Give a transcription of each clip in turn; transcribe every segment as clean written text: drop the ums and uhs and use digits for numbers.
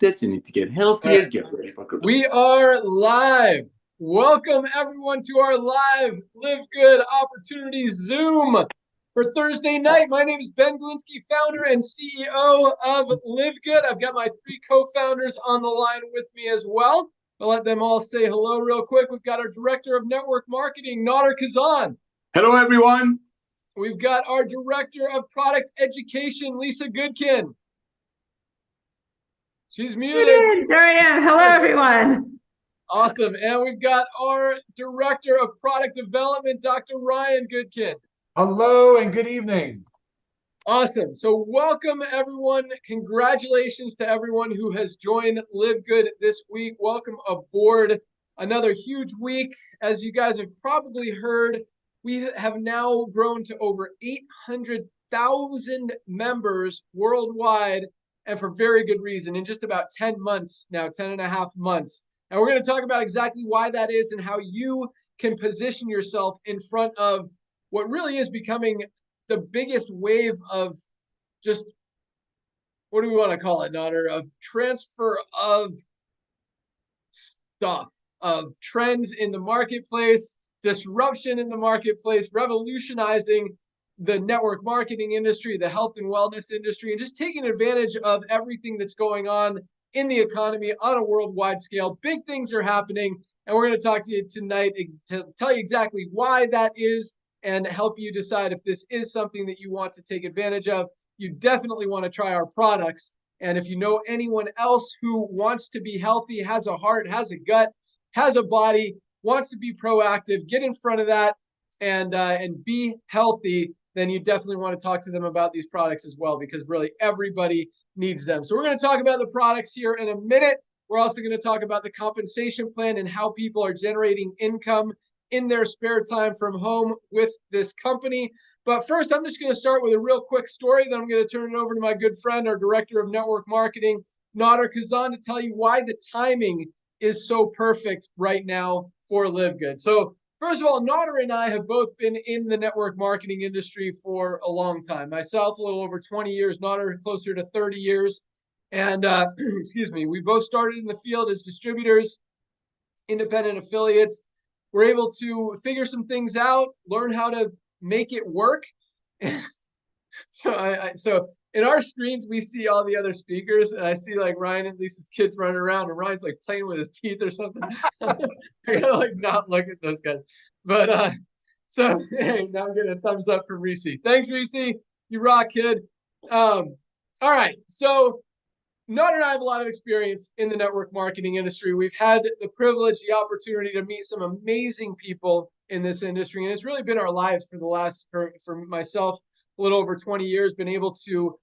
That's you need to get healthier, get ready for good. We are live. Welcome everyone to our live Live Good Opportunity Zoom for Thursday night. My name is Ben Glinsky, founder and CEO of Live Good. I've got my three co-founders on the line with me as well. I'll let them all say hello real quick. We've got our Director of Network Marketing, Nader Kazan. Hello, everyone. We've got our Director of Product Education, Lisa Goodkin. She's muted. There I am. Hello, everyone. Awesome. And we've got our Director of Product Development, Dr. Ryan Goodkin. Hello and good evening. Awesome. So welcome, everyone. Congratulations to everyone who has joined Live Good this week. Welcome aboard. Another huge week. As you guys have probably heard, we have now grown to over 800,000 members worldwide, and for very good reason, in just about 10 months now, 10 and a half months. And we're going to talk about exactly why that is and how you can position yourself in front of what really is becoming the biggest wave of just, what do we want to call it, Nader? Of transfer of stuff, of trends in the marketplace, disruption in the marketplace, revolutionizing the network marketing industry, the health and wellness industry, and just taking advantage of everything that's going on in the economy on a worldwide scale. Big things are happening, and we're going to talk to you tonight to tell you exactly why that is and help you decide if this is something that you want to take advantage of. You definitely want to try our products, and if you know anyone else who wants to be healthy, has a heart, has a gut, has a body, wants to be proactive, get in front of that and be healthy, then you definitely want to talk to them about these products as well, because really everybody needs them. So we're going to talk about the products here in a minute. We're also going to talk about the compensation plan and how people are generating income in their spare time from home with this company. But first, I'm just going to start with a real quick story. Then I'm going to turn it over to my good friend, our Director of Network Marketing, Nader Kazan, to tell you why the timing is so perfect right now for Live Good. So first of all, Nader and I have both been in the network marketing industry for a long time. Myself, a little over 20 years, Nader closer to 30 years. And excuse me, we both started in the field as distributors, independent affiliates. We're able to figure some things out, learn how to make it work. So in our screens, we see all the other speakers, and I see like Ryan and Lisa's kids running around, and Ryan's like playing with his teeth or something. I gotta like not look at those guys. But so hey, now I'm getting a thumbs up from Reese. Thanks, Reese. You rock, kid. All right. So Nader and I have a lot of experience in the network marketing industry. We've had the privilege, the opportunity to meet some amazing people in this industry, and it's really been our lives for the last, for myself, a little over 20 years, been able to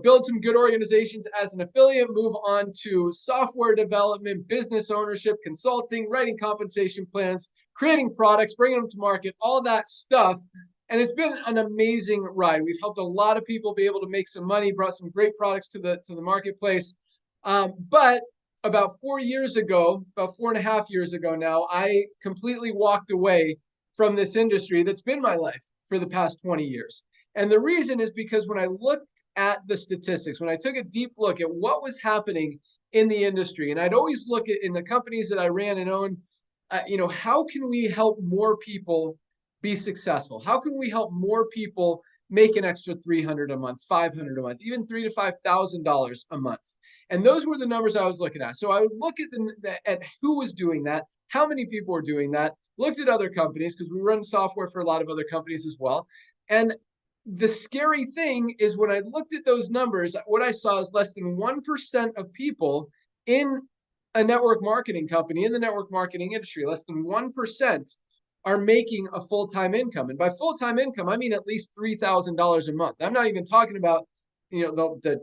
build some good organizations as an affiliate, move on to software development, business ownership, consulting, writing compensation plans, creating products, bringing them to market, all that stuff. And it's been an amazing ride. We've helped a lot of people be able to make some money, brought some great products to the marketplace. But about 4 years ago, about 4.5 years ago now, I completely walked away from this industry that's been my life for the past 20 years. And the reason is because when I looked at the statistics, when I took a deep look at what was happening in the industry, and I'd always look at in the companies that I ran and owned, how can we help more people be successful? How can we help more people make an extra $300 a month, $500 a month, even $3,000 to $5,000 a month? And those were the numbers I was looking at. So I would look at who was doing that, how many people were doing that, looked at other companies, because we run software for a lot of other companies as well. And the scary thing is when I looked at those numbers, what I saw is less than 1% of people in a network marketing company, in the network marketing industry, less than 1% are making a full-time income. And by full-time income, I mean at least $3,000 a month. I'm not even talking about, the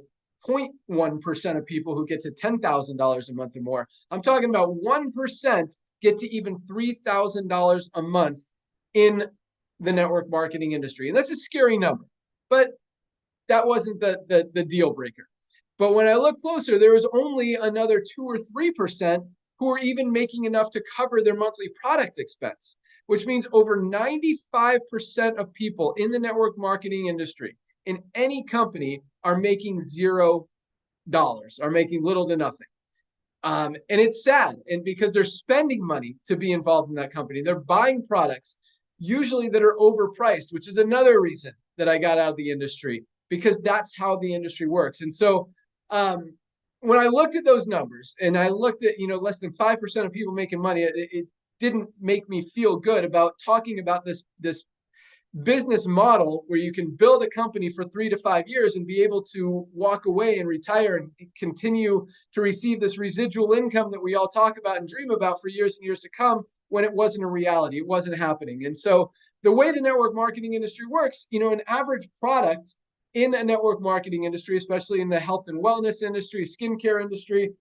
0.1% of people who get to $10,000 a month or more. I'm talking about 1% get to even $3,000 a month in the network marketing industry. And that's a scary number, but that wasn't the deal breaker. But when I look closer, there was only another 2 or 3% who are even making enough to cover their monthly product expense, which means over 95% of people in the network marketing industry in any company are making $0. dollars, are making little to nothing. And it's sad, and because they're spending money to be involved in that company. They're buying products usually that are overpriced, which is another reason that I got out of the industry, because that's how the industry works. And so when I looked at those numbers and I looked at, less than 5% of people making money, it didn't make me feel good about talking about this business model where you can build a company for 3 to 5 years and be able to walk away and retire and continue to receive this residual income that we all talk about and dream about for years and years to come, when it wasn't a reality. It wasn't happening. And so the way the network marketing industry works, an average product in a network marketing industry, especially in the health and wellness industry, skincare industry,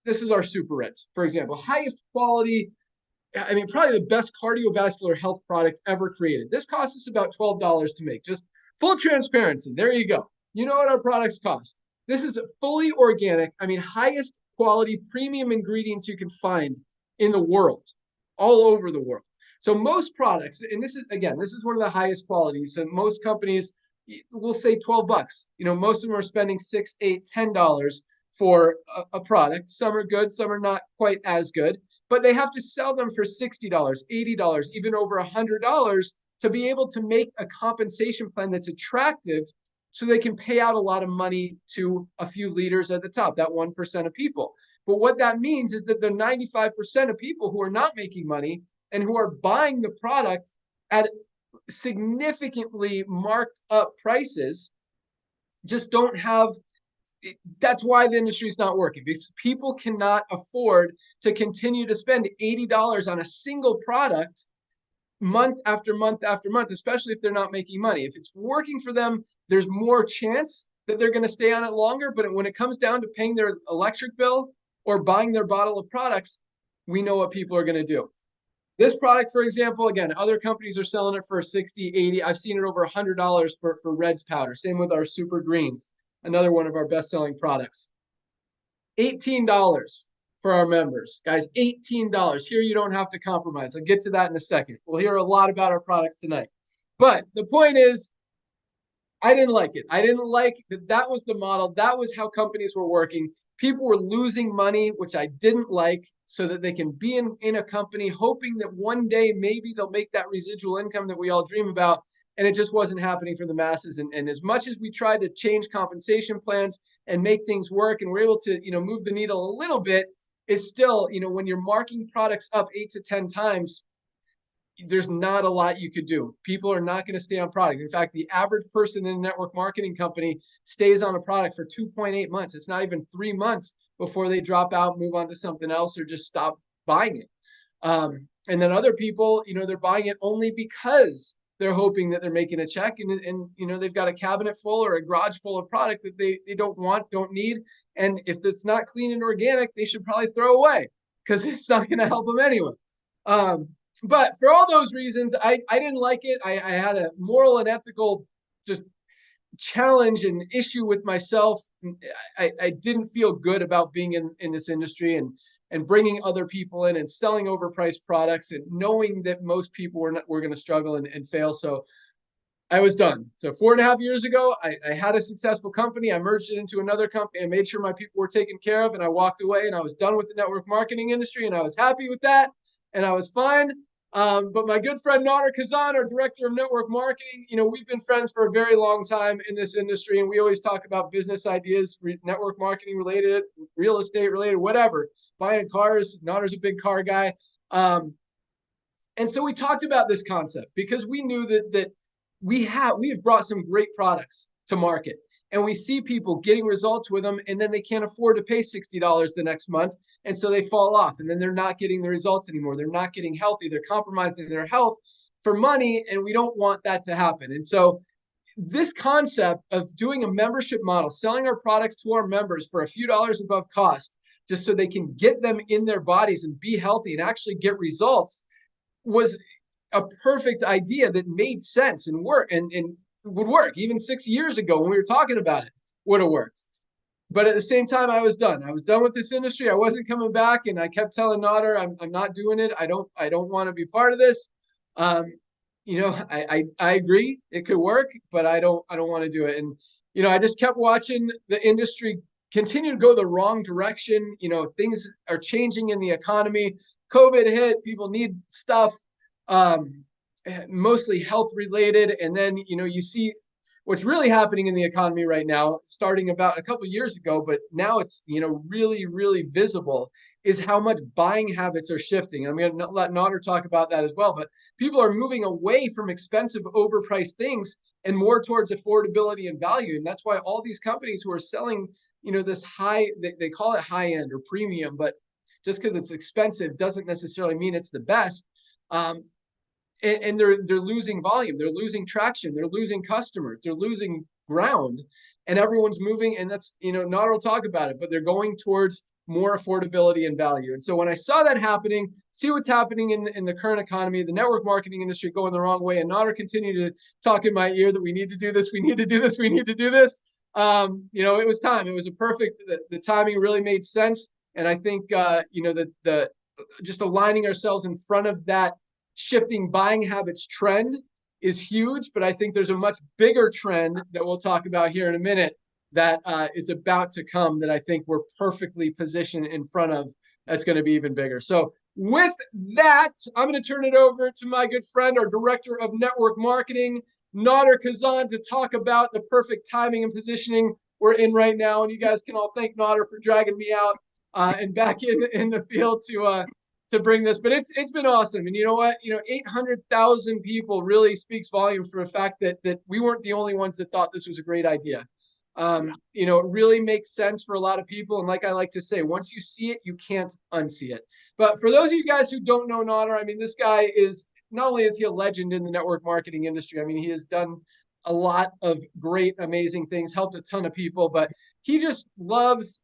this is our super reds, for example, highest quality, probably the best cardiovascular health product ever created. This costs us about $12 to make. Just full transparency. There you go. You know what our products cost. This is fully organic. Highest quality premium ingredients you can find in the world, all over the world. So most products, and this is one of the highest qualities. So most companies will say 12 bucks. Most of them are spending $6, $8, $10 for a product. Some are good, some are not quite as good. But they have to sell them for $60, $80, even over $100 to be able to make a compensation plan that's attractive, so they can pay out a lot of money to a few leaders at the top, that 1% of people. But what that means is that the 95% of people who are not making money and who are buying the product at significantly marked up prices just don't have. That's why the industry is not working, because people cannot afford to continue to spend $80 on a single product month after month after month, especially if they're not making money. If it's working for them, there's more chance that they're going to stay on it longer. But when it comes down to paying their electric bill or buying their bottle of products, we know what people are going to do. This product, for example, again, other companies are selling it for 60, 80. I've seen it over $100 for Reds powder. Same with our Super Greens, another one of our best-selling products. $18 for our members. Guys, $18. Here you don't have to compromise. I'll get to that in a second. We'll hear a lot about our products tonight. But the point is, I didn't like it. I didn't like that that was the model. That was how companies were working. People were losing money, which I didn't like, so that they can be in a company hoping that one day maybe they'll make that residual income that we all dream about. And it just wasn't happening for the masses. And as much as we tried to change compensation plans and make things work, and we're able to, move the needle a little bit, it's still, when you're marking products up 8 to 10 times, there's not a lot you could do. People are not going to stay on product. In fact, the average person in a network marketing company stays on a product for 2.8 months. It's not even 3 months before they drop out, move on to something else, or just stop buying it. And then other people, they're buying it only because they're hoping that they're making a check, and they've got a cabinet full or a garage full of product that they don't want, don't need. And if it's not clean and organic, they should probably throw away, because it's not going to help them anyway. But for all those reasons, I didn't like it. I had a moral and ethical just challenge and issue with myself. I didn't feel good about being in this industry and bringing other people in and selling overpriced products and knowing that most people were going to struggle and fail. So I was done. So 4.5 years ago, I had a successful company. I merged it into another company. I made sure my people were taken care of, and I walked away, and I was done with the network marketing industry, and I was happy with that, and I was fine. But my good friend Nader Kazan, our director of network marketing, we've been friends for a very long time in this industry, and we always talk about business ideas, network marketing related, real estate related, whatever, buying cars. Nader's a big car guy. And so we talked about this concept because we knew that we have brought some great products to market, and we see people getting results with them, and then they can't afford to pay $60 the next month. And so they fall off, and then they're not getting the results anymore. They're not getting healthy. They're compromising their health for money, and we don't want that to happen. And so this concept of doing a membership model, selling our products to our members for a few dollars above cost, just so they can get them in their bodies and be healthy and actually get results, was a perfect idea that made sense and would work. Even 6 years ago when we were talking about it, would have worked. But at the same time, I was done. I was done with this industry. I wasn't coming back, and I kept telling Nader, I'm not doing it. I don't want to be part of this. I agree it could work, but I don't want to do it. And I just kept watching the industry continue to go the wrong direction. You know, things are changing in the economy. COVID hit, people need stuff, mostly health related. And then, you know, you see what's really happening in the economy right now, starting about a couple of years ago, but now it's, you know, really, really visible, is how much buying habits are shifting. I'm going to let Nader talk about that as well, but people are moving away from expensive, overpriced things and more towards affordability and value. And that's why all these companies who are selling, you know, this high, they call it high end or premium, but just because it's expensive doesn't necessarily mean it's the best. And they're losing volume, they're losing traction, they're losing customers, they're losing ground, and everyone's moving. And that's, you know, Nader will talk about it, but they're going towards more affordability and value. And so when I saw that happening, see what's happening in the current economy, the network marketing industry going the wrong way, and Nader continued to talk in my ear that we need to do this, we need to do this, we need to do this. You know, it was time. It was a perfect, the timing really made sense. And I think, you know, the just aligning ourselves in front of that shifting buying habits trend is huge, but I think there's a much bigger trend that we'll talk about here in a minute that is about to come that I think we're perfectly positioned in front of. That's going to be even bigger. So with that, I'm going to turn it over to my good friend, our director of network marketing, Nader Kazan, to talk about the perfect timing and positioning we're in right now. And you guys can all thank Nader for dragging me out and back in the field to bring this, but it's been awesome. And you know what, you know, 800,000 people really speaks volumes for the fact that we weren't the only ones that thought this was a great idea. You know, it really makes sense for a lot of people. And like I like to say, once you see it, you can't unsee it. But for those of you guys who don't know Nader, I mean, this guy is, not only is he a legend in the network marketing industry, I mean, he has done a lot of great, amazing things, helped a ton of people, but he just loves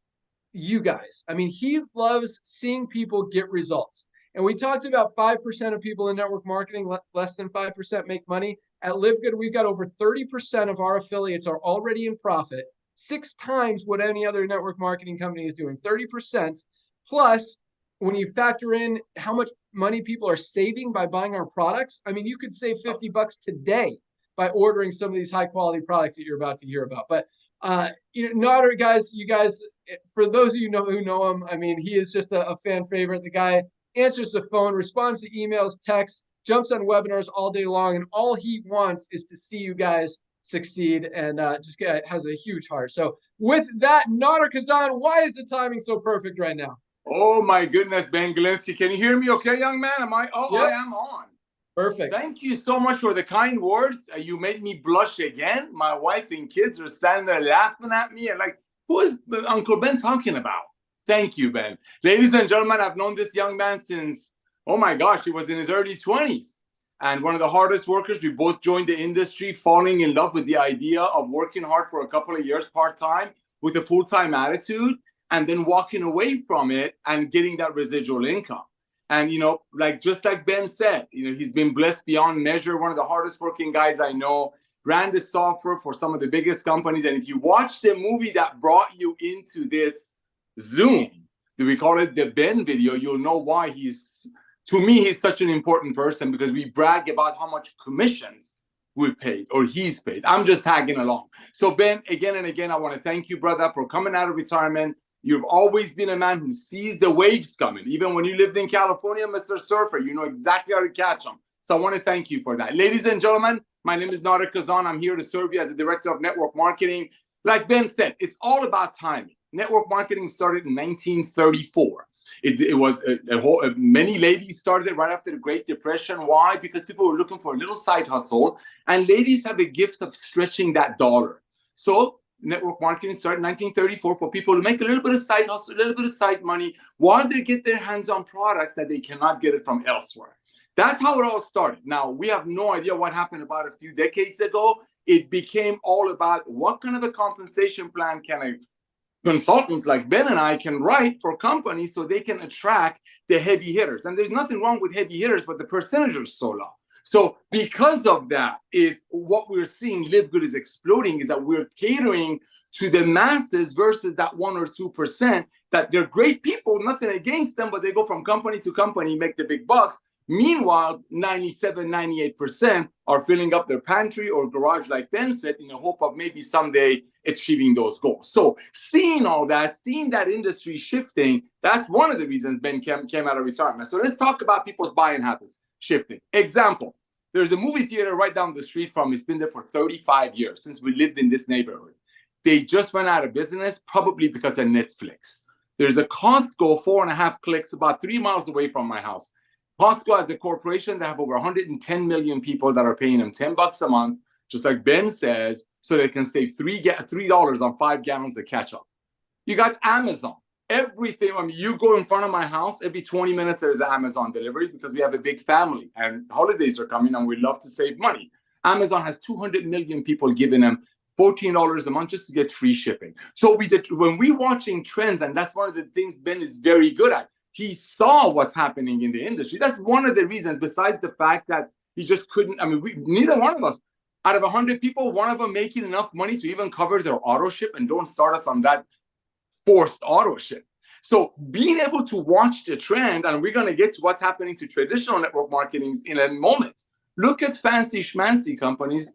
you guys. I mean, he loves seeing people get results. And we talked about 5% of people in network marketing, less than 5% make money. At LiveGood, we've got over 30% of our affiliates are already in profit, 6 times what any other network marketing company is doing, 30%. Plus, when you factor in how much money people are saving by buying our products, I mean, you could save $50 today by ordering some of these high quality products that you're about to hear about. But you know, Nader, guys, you guys, for those of you who know him, I mean, he is just a fan favorite. The guy answers the phone, responds to emails, texts, jumps on webinars all day long, and all he wants is to see you guys succeed, and just has a huge heart. So with that, Nader Kazan, why is the timing so perfect right now? Oh my goodness, Ben Glinsky. Can you hear me okay, young man? Am I? Oh, Yep. I am on. Perfect. Thank you so much for the kind words. You made me blush again. My wife and kids are standing there laughing at me and like, who is Uncle Ben talking about? Thank you, Ben. Ladies and gentlemen, I've known this young man since, oh my gosh, he was in his early 20s. And one of the hardest workers. We both joined the industry, falling in love with the idea of working hard for a couple of years part-time with a full-time attitude, and then walking away from it and getting that residual income. And, you know, like just like Ben said, you know, he's been blessed beyond measure. One of the hardest working guys I know, ran the software for some of the biggest companies. And if you watch the movie that brought you into this Zoom, we call it the Ben video, you'll know why to me, he's such an important person, because we brag about how much commissions we paid or he's paid. I'm just tagging along. So Ben, again and again, I want to thank you, brother, for coming out of retirement. You've always been a man who sees the waves coming. Even when you lived in California, Mr. Surfer, you know exactly how to catch them. So I want to thank you for that. Ladies and gentlemen, my name is Nader Kazan. I'm here to serve you as the director of network marketing. Like Ben said, it's all about timing. Network marketing started in 1934. It was many ladies started it right after the Great Depression. Why? Because people were looking for a little side hustle, and ladies have a gift of stretching that dollar. So network marketing started in 1934 for people to make a little bit of side hustle, a little bit of side money, while they get their hands on products that they cannot get it from elsewhere. That's how it all started. Now, we have no idea what happened about a few decades ago. It became all about what kind of a compensation plan can consultants like Ben and I can write for companies so they can attract the heavy hitters. And there's nothing wrong with heavy hitters, but the percentage is so low. So because of that is what we're seeing LiveGood is exploding, is that we're catering to the masses versus that 1 or 2% that they're great people, nothing against them, but they go from company to company, make the big bucks. Meanwhile, 97, 98% are filling up their pantry or garage, like Ben said, in the hope of maybe someday achieving those goals. So seeing all that, seeing that industry shifting, that's one of the reasons Ben came out of retirement. So let's talk about people's buying habits shifting. Example, there's a movie theater right down the street from me. It's been there for 35 years since we lived in this neighborhood. They just went out of business, probably because of Netflix. There's a Costco 4.5 clicks about 3 miles away from my house. Costco as a corporation, they have over 110 million people that are paying them $10 a month, just like Ben says, so they can save $3 on 5 gallons of ketchup. You got Amazon. Everything, I mean, you go in front of my house, every 20 minutes there's an Amazon delivery because we have a big family and holidays are coming and we love to save money. Amazon has 200 million people giving them $14 a month just to get free shipping. So when we're watching trends, and that's one of the things Ben is very good at, he saw what's happening in the industry. That's one of the reasons, besides the fact that he just couldn't, I mean, neither one of us, out of 100 people, one of them making enough money to even cover their auto ship, and don't start us on that forced auto ship. So being able to watch the trend, and we're going to get to what's happening to traditional network marketing in a moment. Look at fancy schmancy companies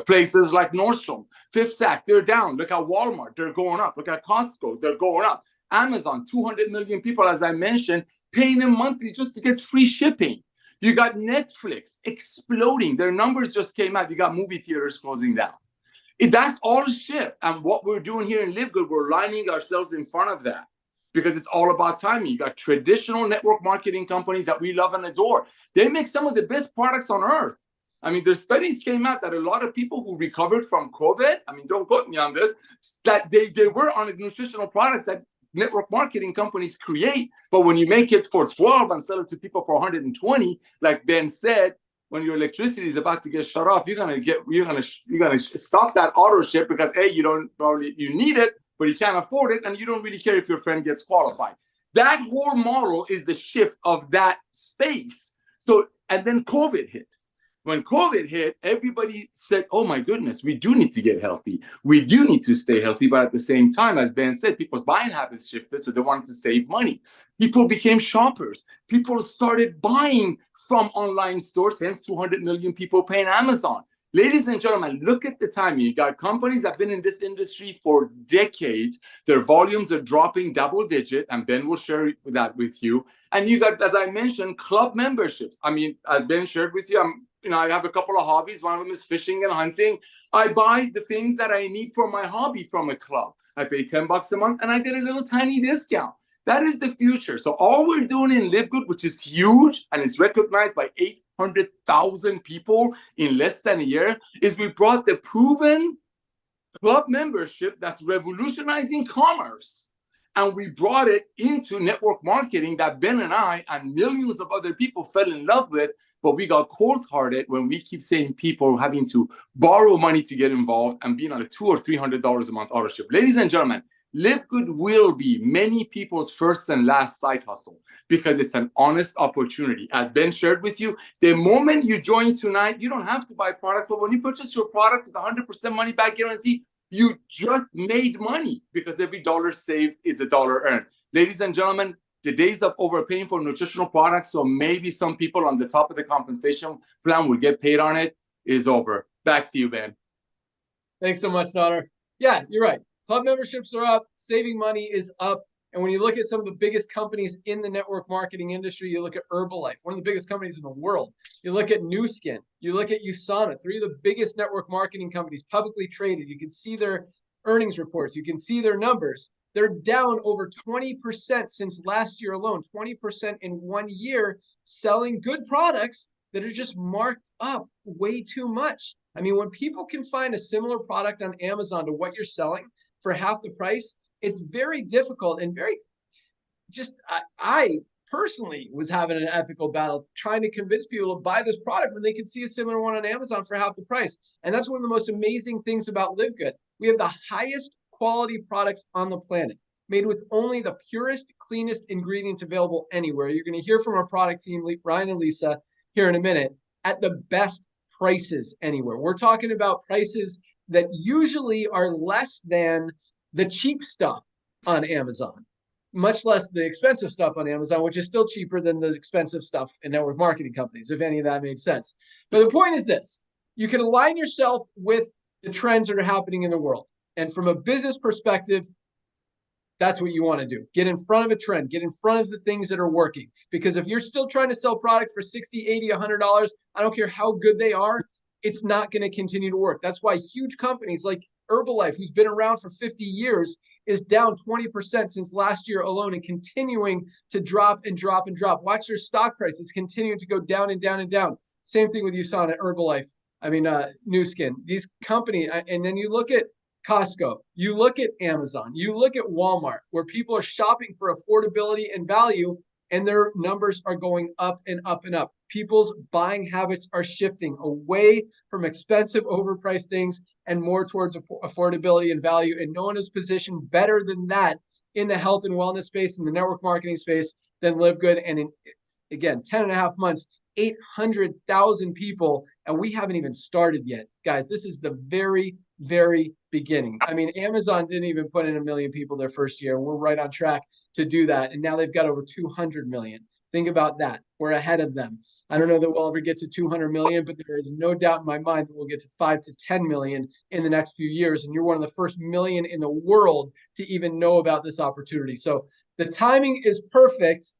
places like Nordstrom, Fifth Sack, they're down. Look at Walmart, they're going up. Look at Costco, they're going up. Amazon, 200 million people, as I mentioned, paying them monthly just to get free shipping. You got Netflix exploding. Their numbers just came out. You got movie theaters closing down. That's all shift. And what we're doing here in LiveGood, we're lining ourselves in front of that because it's all about timing. You got traditional network marketing companies that we love and adore. They make some of the best products on earth. I mean, there's studies came out that a lot of people who recovered from COVID, I mean, don't quote me on this, that they were on nutritional products that network marketing companies create, but when you make it for 12 and sell it to people for 120, like Ben said, when your electricity is about to get shut off, you're gonna stop that auto ship because you need it, but you can't afford it, and you don't really care if your friend gets qualified. That whole model is the shift of that space. So, and then COVID hit. When COVID hit, everybody said, oh my goodness, we do need to get healthy. We do need to stay healthy. But at the same time, as Ben said, people's buying habits shifted, so they wanted to save money. People became shoppers. People started buying from online stores, hence 200 million people paying Amazon. Ladies and gentlemen, look at the timing. You got companies that have been in this industry for decades. Their volumes are dropping double digit, and Ben will share that with you. And you got, as I mentioned, club memberships. I mean, as Ben shared with you, I have a couple of hobbies. One of them is fishing and hunting. I buy the things that I need for my hobby from a club. I pay $10 a month and I get a little tiny discount. That is the future. So all we're doing in LiveGood, which is huge and it's recognized by 800,000 people in less than a year, is we brought the proven club membership that's revolutionizing commerce. And we brought it into network marketing that Ben and I and millions of other people fell in love with. But we got cold-hearted when we keep saying people having to borrow money to get involved and being on a $200 or $300 a month auto ship. Ladies and gentlemen, LiveGood will be many people's first and last side hustle because it's an honest opportunity. As Ben shared with you, the moment you join tonight, you don't have to buy products, but when you purchase your product with 100% money back guarantee, you just made money because every dollar saved is a dollar earned. Ladies and gentlemen, the days of overpaying for nutritional products, so maybe some people on the top of the compensation plan will get paid on it, is over. Back to you, Ben. Thanks so much, Nader. Yeah, you're right. Club memberships are up. Saving money is up. And when you look at some of the biggest companies in the network marketing industry, you look at Herbalife, one of the biggest companies in the world. You look at Nu Skin. You look at USANA, 3 of the biggest network marketing companies, publicly traded. You can see their earnings reports. You can see their numbers. They're down over 20% since last year alone, 20% in 1 year, selling good products that are just marked up way too much. I mean, when people can find a similar product on Amazon to what you're selling for half the price, it's very difficult and very just, I personally was having an ethical battle trying to convince people to buy this product when they could see a similar one on Amazon for half the price. And that's one of the most amazing things about LiveGood. We have the highest quality products on the planet, made with only the purest, cleanest ingredients available anywhere. You're going to hear from our product team, Ryan and Lisa, here in a minute, at the best prices anywhere. We're talking about prices that usually are less than the cheap stuff on Amazon. much less the expensive stuff on Amazon, which is still cheaper than the expensive stuff in network marketing companies, if any of that made sense. But the point is this: you can align yourself with the trends that are happening in the world. And from a business perspective, that's what you want to do. Get in front of a trend, get in front of the things that are working. Because if you're still trying to sell products for $60, $80, $100, I don't care how good they are, it's not going to continue to work. That's why huge companies like Herbalife, who's been around for 50 years, is down 20% since last year alone and continuing to drop and drop and drop. Watch their stock price. It's continuing to go down and down and down. Same thing with USANA, Herbalife, New Skin. These companies, and then you look at Costco, you look at Amazon, you look at Walmart, where people are shopping for affordability and value, and their numbers are going up and up and up. People's buying habits are shifting away from expensive, overpriced things and more towards affordability and value. And no one is positioned better than that in the health and wellness space, in the network marketing space, than LiveGood. And again, 10.5 months, 800,000 people, and we haven't even started yet. Guys, this is the very, very beginning. I mean, Amazon didn't even put in 1 million people their first year. We're right on track to do that. And now they've got over 200 million. Think about that. We're ahead of them. I don't know that we'll ever get to 200 million, but there is no doubt in my mind that we'll get to 5 to 10 million in the next few years. And you're one of the first million in the world to even know about this opportunity. So the timing is perfect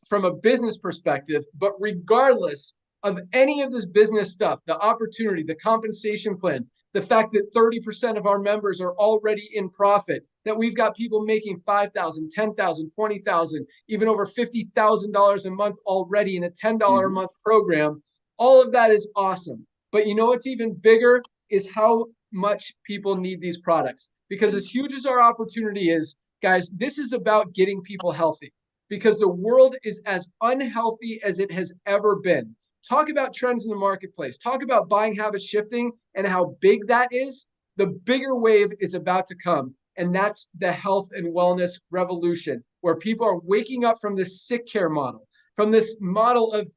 from a business perspective, but regardless of any of this business stuff, the opportunity, the compensation plan, the fact that 30% of our members are already in profit, that we've got people making $5,000, $10,000, $20,000, even over $50,000 a month already in a $10 a month program, all of that is awesome. But you know what's even bigger is how much people need these products. Because as huge as our opportunity is, guys, this is about getting people healthy. Because the world is as unhealthy as it has ever been. Talk about trends in the marketplace. Talk about buying habits shifting and how big that is. The bigger wave is about to come. And that's the health and wellness revolution, where people are waking up from this sick care model, from this model of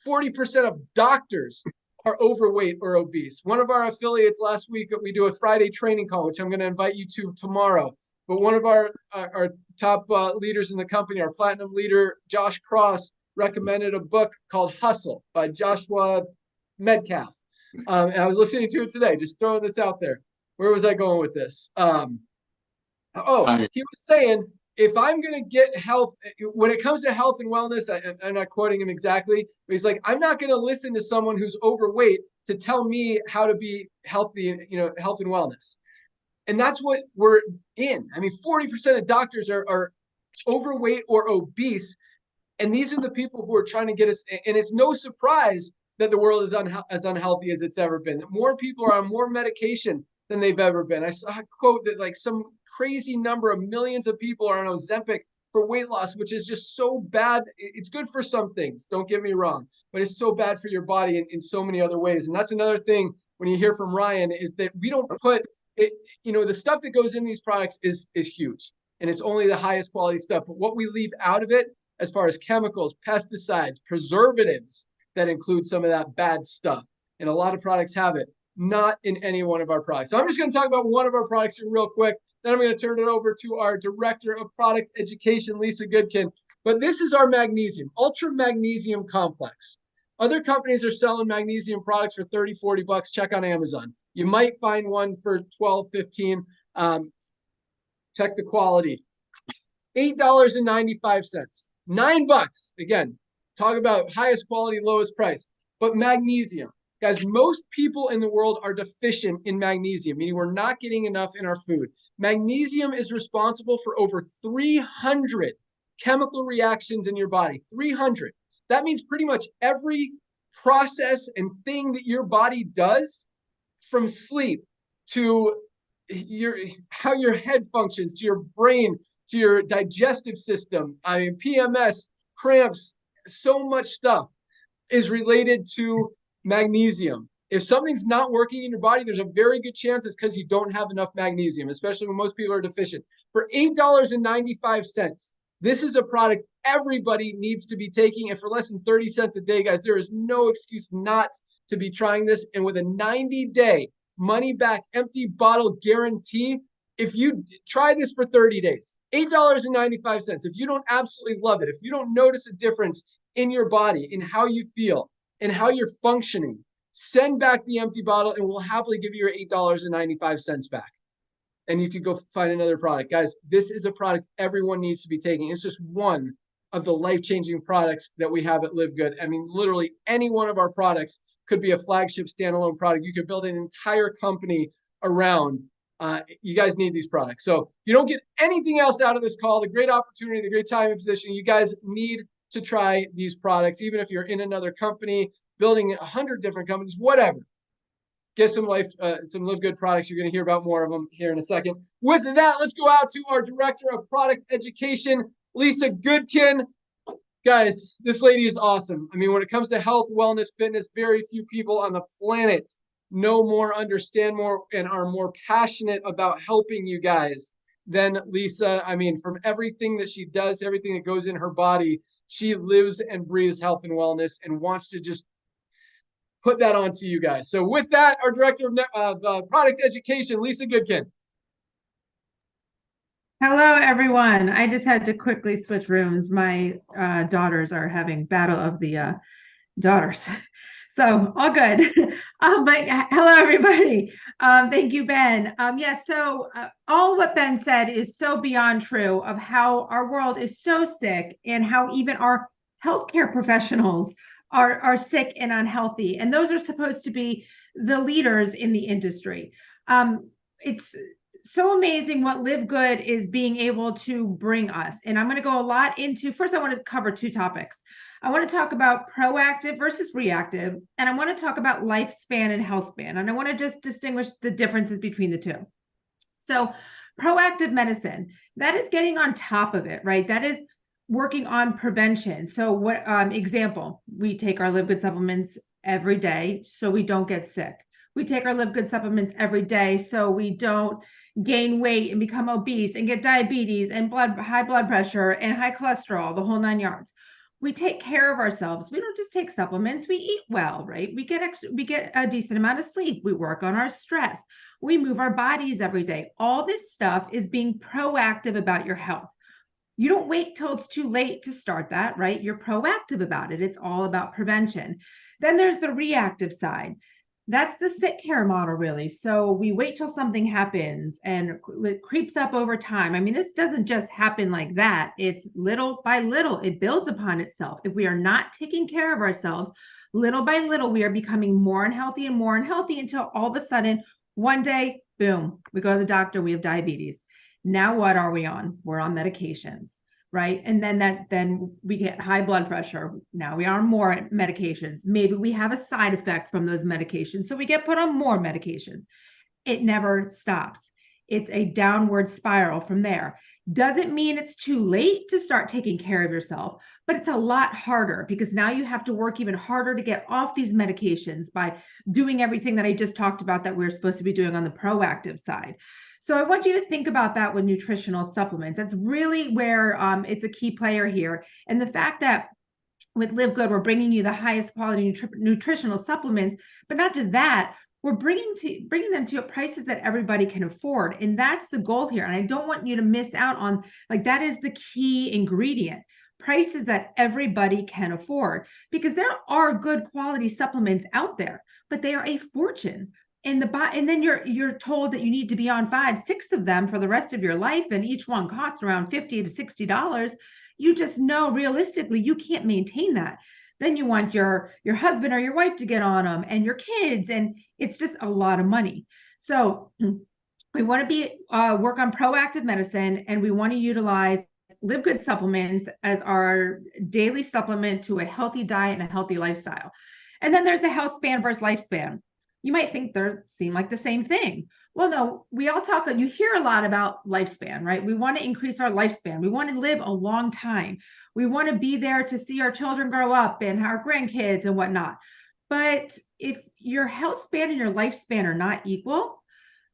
40% of doctors are overweight or obese. One of our affiliates last week, we do a Friday training call, which I'm going to invite you to tomorrow. But one of our top leaders in the company, our platinum leader, Josh Cross, recommended a book called Hustle by Joshua Medcalf. And I was listening to it today, just throwing this out there. Where was I going with this? He was saying, if I'm going to get health, when it comes to health and wellness, I'm not quoting him exactly, but he's like, I'm not going to listen to someone who's overweight to tell me how to be healthy, health and wellness. And that's what we're in. I mean, 40% of doctors are overweight or obese. And these are the people who are trying to get us. And it's no surprise that the world is as unhealthy as it's ever been. More people are on more medication than they've ever been. I saw a quote that like some crazy number of millions of people are on Ozempic for weight loss, which is just so bad. It's good for some things, don't get me wrong, but it's so bad for your body in so many other ways. And that's another thing when you hear from Ryan is that we don't put it, the stuff that goes in these products is huge, and it's only the highest quality stuff. But what we leave out of it, as far as chemicals, pesticides, preservatives, that include some of that bad stuff. And a lot of products have it, not in any one of our products. So I'm just going to talk about one of our products here real quick. Then I'm going to turn it over to our Director of Product Education, Lisa Goodkin. But this is our magnesium, Ultra Magnesium Complex. Other companies are selling magnesium products for 30, 40 bucks. Check on Amazon. You might find one for 12, 15. Check the quality. $8.95. $9. Again, talk about highest quality, lowest price. But magnesium. Guys, most people in the world are deficient in magnesium, meaning we're not getting enough in our food. Magnesium is responsible for over 300 chemical reactions in your body. 300. That means pretty much every process and thing that your body does, from sleep to how your head functions, to your brain, to your digestive system, PMS, cramps, so much stuff is related to magnesium. If something's not working in your body, there's a very good chance it's because you don't have enough magnesium, especially when most people are deficient. For $8.95, this is a product everybody needs to be taking. And for less than 30 cents a day, guys, there is no excuse not to be trying this. And with a 90-day money-back empty bottle guarantee, if you try this for 30 days, $8.95. If you don't absolutely love it, if you don't notice a difference in your body, in how you feel, and how you're functioning, send back the empty bottle and we'll happily give you your $8.95 back. And you could go find another product. Guys, this is a product everyone needs to be taking. It's just one of the life-changing products that we have at LiveGood. I mean, literally any one of our products could be a flagship standalone product. You could build an entire company around. You guys need these products. So if you don't get anything else out of this call, the great opportunity, the great time and position, you guys need to try these products. Even if you're in another company, building 100 different companies, whatever. Get some LiveGood products. You're going to hear about more of them here in a second. With that, let's go out to our Director of Product Education, Lisa Goodkin. Guys, this lady is awesome. I mean, when it comes to health, wellness, fitness, very few people on the planet know more, understand more, and are more passionate about helping you guys than Lisa. I mean, from everything that she does, everything that goes in her body, she lives and breathes health and wellness and wants to just put that on to you guys. So with that, our Director of Product Education, Lisa Goodkin. Hello, everyone. I just had to quickly switch rooms. My daughters are having battle of the daughters. So all good. But hello, everybody. Thank you, Ben. So all what Ben said is so beyond true of how our world is so sick and how even our healthcare professionals are sick and unhealthy. And those are supposed to be the leaders in the industry. It's so amazing what LiveGood is being able to bring us. And I'm going to go a lot into, first, I want to cover two topics. I want to talk about proactive versus reactive, and I want to talk about lifespan and health span. And I want to just distinguish the differences between the two. So proactive medicine, that is getting on top of it, right? That is working on prevention. So what example, we take our LiveGood supplements every day so we don't get sick. We take our LiveGood supplements every day so we don't gain weight and become obese and get diabetes and high blood pressure and high cholesterol, the whole 9 yards. We take care of ourselves. We don't just take supplements. We eat well, right? We get a decent amount of sleep. We work on our stress. We move our bodies every day. All this stuff is being proactive about your health. You don't wait till it's too late to start that, right? You're proactive about it. It's all about prevention. Then there's the reactive side. That's the sick care model, really. So we wait till something happens and it creeps up over time. I mean, this doesn't just happen like that. It's little by little, it builds upon itself. If we are not taking care of ourselves, little by little, we are becoming more unhealthy until all of a sudden, one day, boom, we go to the doctor, we have diabetes. Now what are we on? We're on medications, right? And then we get high blood pressure. Now we are on more medications. Maybe we have a side effect from those medications, so we get put on more medications. It never stops. It's a downward spiral from there. Doesn't mean it's too late to start taking care of yourself, but it's a lot harder because now you have to work even harder to get off these medications by doing everything that I just talked about that we're supposed to be doing on the proactive side. So I want you to think about that with nutritional supplements. That's really where it's a key player here. And the fact that with LiveGood, we're bringing you the highest quality nutritional supplements, but not just that, we're bringing them to prices that everybody can afford. And that's the goal here. And I don't want you to miss out on, like, that is the key ingredient. Prices that everybody can afford, because there are good quality supplements out there, but they are a fortune. And then you're told that you need to be on 5, 6 of them for the rest of your life, and each one costs around $50 to $60. You just know realistically you can't maintain that. Then you want your husband or your wife to get on them, and your kids, and it's just a lot of money. So we want to work on proactive medicine, and we want to utilize LiveGood supplements as our daily supplement to a healthy diet and a healthy lifestyle. And then there's the health span versus lifespan. You might think they seem like the same thing. Well, no, you hear a lot about lifespan, right? We want to increase our lifespan. We want to live a long time. We want to be there to see our children grow up and our grandkids and whatnot. But if your health span and your lifespan are not equal,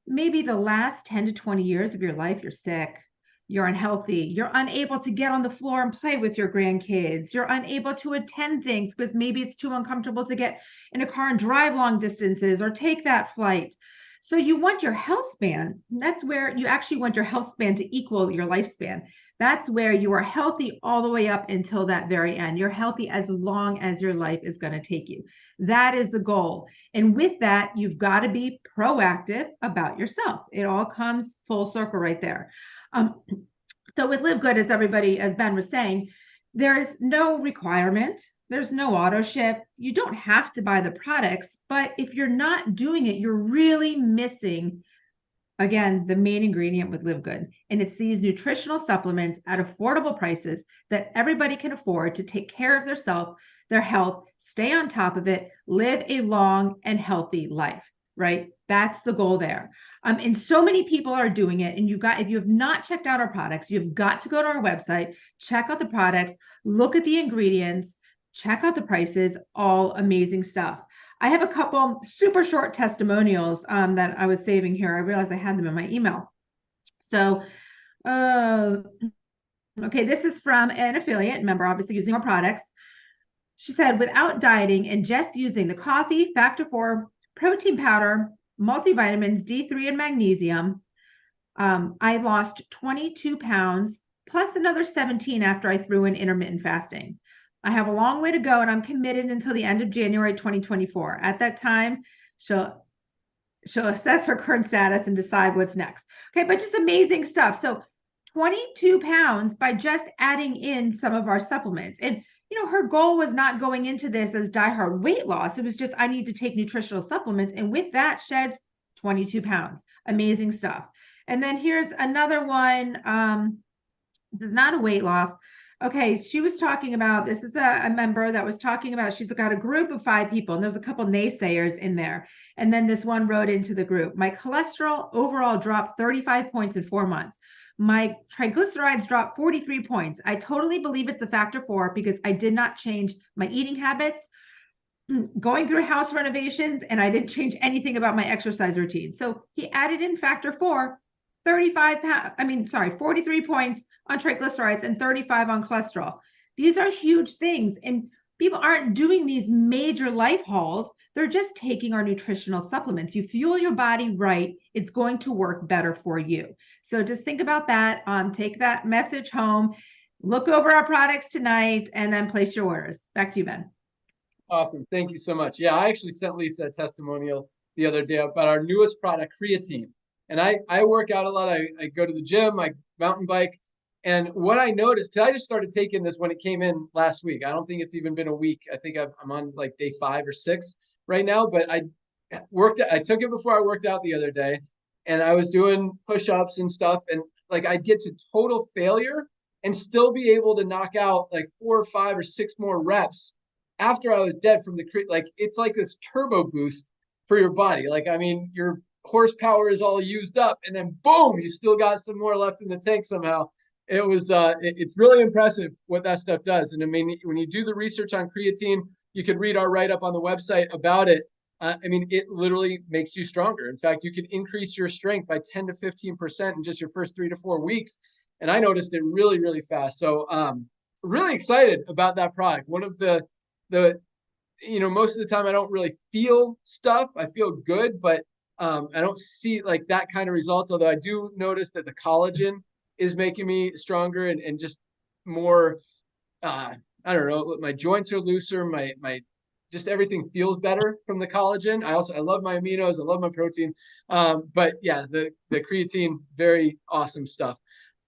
maybe the last 10 to 20 years of your life, you're sick, you're unhealthy, you're unable to get on the floor and play with your grandkids, you're unable to attend things because maybe it's too uncomfortable to get in a car and drive long distances or take that flight. So you want your health span. That's where you actually want your health span to equal your lifespan. That's where you are healthy all the way up until that very end. You're healthy as long as your life is going to take you. That is the goal. And with that, you've got to be proactive about yourself. It all comes full circle right there. So with LiveGood, as everybody, as Ben was saying, there's no requirement. There's no auto ship. You don't have to buy the products, but if you're not doing it, you're really missing, again, the main ingredient with LiveGood. And it's these nutritional supplements at affordable prices that everybody can afford to take care of themselves, their health, stay on top of it, live a long and healthy life, right? That's the goal there. And so many people are doing it. And if you have not checked out our products, you've got to go to our website, check out the products, look at the ingredients, check out the prices, all amazing stuff. I have a couple super short testimonials that I was saving here. I realized I had them in my email. So, okay, this is from an affiliate member, obviously using our products. She said, without dieting and just using the coffee, Factor 4, protein powder, multivitamins, D3, and magnesium, I lost 22 pounds plus another 17 after I threw in intermittent fasting. I have a long way to go, and I'm committed until the end of January 2024. At that time, she'll assess her current status and decide what's next. Okay, but just amazing stuff. So 22 pounds by just adding in some of our supplements. And her goal was not going into this as diehard weight loss. It was just, I need to take nutritional supplements. And with that, sheds 22 pounds. Amazing stuff. And then here's another one. This is not a weight loss. Okay, she was talking about, this is a member that was talking about, she's got a group of 5 people, and there's a couple naysayers in there. And then this one wrote into the group, my cholesterol overall dropped 35 points in 4 months. My triglycerides dropped 43 points. I totally believe it's a Factor 4 because I did not change my eating habits, going through house renovations, and I didn't change anything about my exercise routine. So he added in Factor 4, 43 points on triglycerides and 35 on cholesterol. These are huge things. And people aren't doing these major life hauls. They're just taking our nutritional supplements. You fuel your body right, it's going to work better for you. So just think about that. Take that message home, look over our products tonight, and then place your orders. Back to you, Ben. Awesome. Thank you so much. Yeah, I actually sent Lisa a testimonial the other day about our newest product, creatine. And I work out a lot. I go to the gym, I mountain bike. And what I noticed, I just started taking this when it came in last week. I don't think it's even been a week. I think I'm on like day 5 or 6 right now. But I took it before I worked out the other day, and I was doing push-ups and stuff. And like I'd get to total failure and still be able to knock out like 4 or 5 or 6 more reps after I was dead from the like it's like this turbo boost for your body. Like, I mean, your horsepower is all used up, and then boom, you still got some more left in the tank somehow. It was it's really impressive what that stuff does. And I mean, when you do the research on creatine, you could read our write-up on the website about it. I mean, it literally makes you stronger. In fact, you can increase your strength by 10 to 15% in just your first 3 to 4 weeks. And I noticed it really, really fast. So really excited about that product. One of the most of the time I don't really feel stuff. I feel good, but I don't see like that kind of results. Although I do notice that the collagen is making me stronger and just more, I don't know, my joints are looser. My just everything feels better from the collagen. I love my aminos. I love my protein. But yeah, the creatine, very awesome stuff.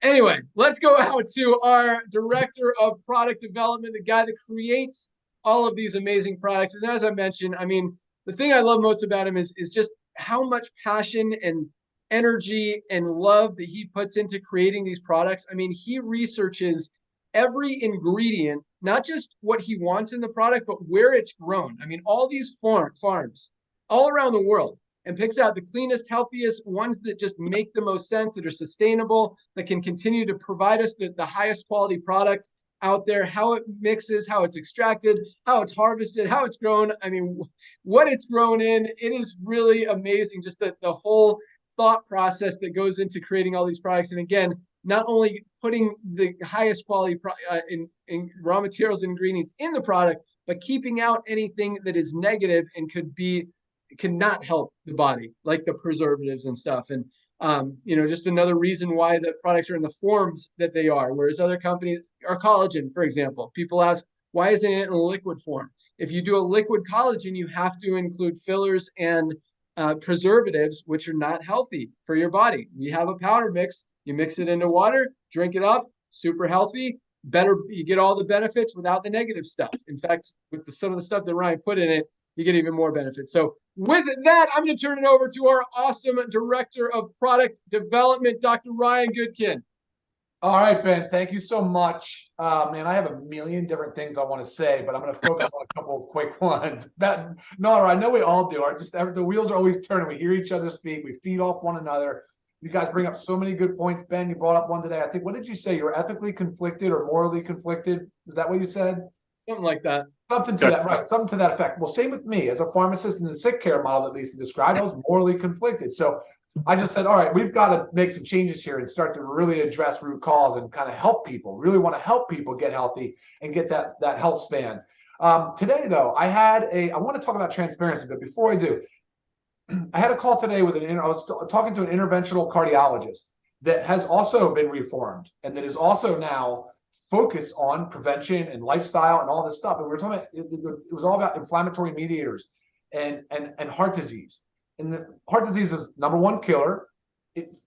Anyway, let's go out to our director of product development, the guy that creates all of these amazing products. And as I mentioned, I mean, the thing I love most about him is just how much passion and energy and love that he puts into creating these products. I mean, he researches every ingredient, not just what he wants in the product, but where it's grown. I mean, all these farms all around the world, and picks out the cleanest, healthiest ones that just make the most sense, that are sustainable, that can continue to provide us the highest quality product out there, how it mixes, how it's extracted, how it's harvested, how it's grown. I mean, what it's grown in, it is really amazing. Just the whole thought process that goes into creating all these products. And again, not only putting the highest quality in raw materials and ingredients in the product, but keeping out anything that is negative and could be cannot help the body, like the preservatives and stuff. And just another reason why the products are in the forms that they are, whereas other companies are collagen, for example. People ask, why isn't it in a liquid form? If you do a liquid collagen, you have to include fillers and preservatives, which are not healthy for your body. You have a powder mix, you mix it into water, drink it up, super healthy, better, you get all the benefits without the negative stuff. In fact, with some of the stuff that Ryan put in it, you get even more benefits. So with that, I'm going to turn it over to our awesome Director of Product Development, Dr. Ryan Goodkin. All right, Ben, thank you so much. Man, I have a million different things I want to say, but I'm going to focus on a couple of quick ones. Nora, I know we all do. The wheels are always turning. We hear each other speak. We feed off one another. You guys bring up so many good points. Ben, you brought up one today. I think, what did you say? You're ethically conflicted or morally conflicted? Is that what you said? Something like that. Something to that, right? Something to that effect. Well, same with me. As a pharmacist in the sick care model that Lisa described, I was morally conflicted. So I just said, all right, we've got to make some changes here and start to really address root cause and kind of help people, really want to help people get healthy and get that health span. Today, though, I want to talk about transparency, but before I do, I had a call today with I was talking to an interventional cardiologist that has also been reformed and that is also now focused on prevention and lifestyle and all this stuff. And we were talking about, it was all about inflammatory mediators and heart disease. And the heart disease is #1 killer.